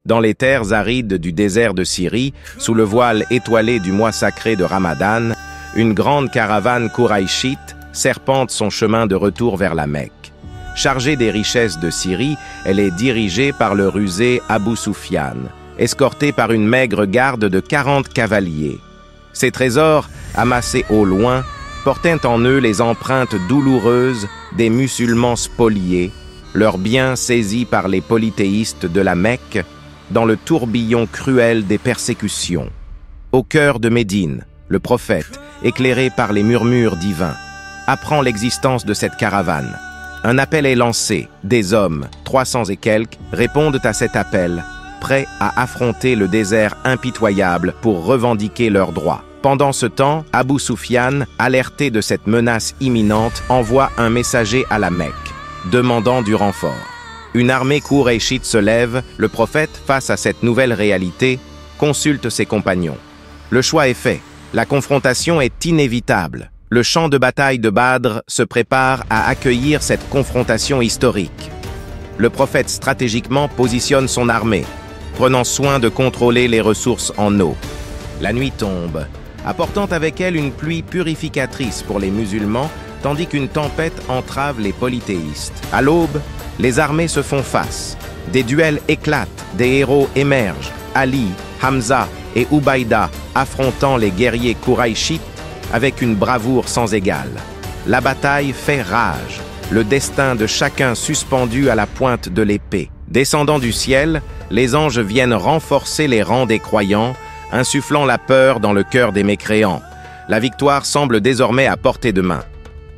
Dans les terres arides du désert de Syrie, sous le voile étoilé du mois sacré de Ramadan, une grande caravane kouraïchite serpente son chemin de retour vers la Mecque. Chargée des richesses de Syrie, elle est dirigée par le rusé Abou Soufian, escortée par une maigre garde de 40 cavaliers. Ces trésors, amassés au loin, portaient en eux les empreintes douloureuses des musulmans spoliés, leurs biens saisis par les polythéistes de la Mecque, dans le tourbillon cruel des persécutions. Au cœur de Médine, le prophète, éclairé par les murmures divins, apprend l'existence de cette caravane. Un appel est lancé, des hommes, 300 et quelques, répondent à cet appel, prêts à affronter le désert impitoyable pour revendiquer leurs droits. Pendant ce temps, Abou Soufian, alerté de cette menace imminente, envoie un messager à la Mecque, demandant du renfort. Une armée kouraïchite se lève, le prophète, face à cette nouvelle réalité, consulte ses compagnons. Le choix est fait, la confrontation est inévitable. Le champ de bataille de Badr se prépare à accueillir cette confrontation historique. Le prophète stratégiquement positionne son armée, prenant soin de contrôler les ressources en eau. La nuit tombe, apportant avec elle une pluie purificatrice pour les musulmans, tandis qu'une tempête entrave les polythéistes. À l'aube, les armées se font face. Des duels éclatent, des héros émergent. Ali, Hamza et Ubaïda affrontant les guerriers kouraïchites avec une bravoure sans égale. La bataille fait rage, le destin de chacun suspendu à la pointe de l'épée. Descendant du ciel, les anges viennent renforcer les rangs des croyants, insufflant la peur dans le cœur des mécréants. La victoire semble désormais à portée de main.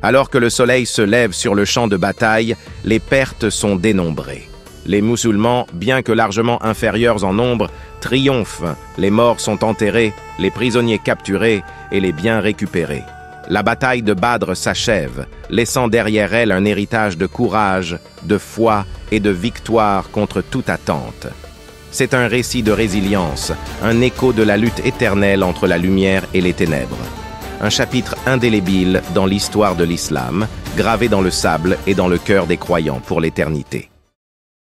Alors que le soleil se lève sur le champ de bataille, les pertes sont dénombrées. Les musulmans, bien que largement inférieurs en nombre, triomphent. Les morts sont enterrés, les prisonniers capturés et les biens récupérés. La bataille de Badr s'achève, laissant derrière elle un héritage de courage, de foi et de victoire contre toute attente. C'est un récit de résilience, un écho de la lutte éternelle entre la lumière et les ténèbres. Un chapitre indélébile dans l'histoire de l'islam, gravé dans le sable et dans le cœur des croyants pour l'éternité.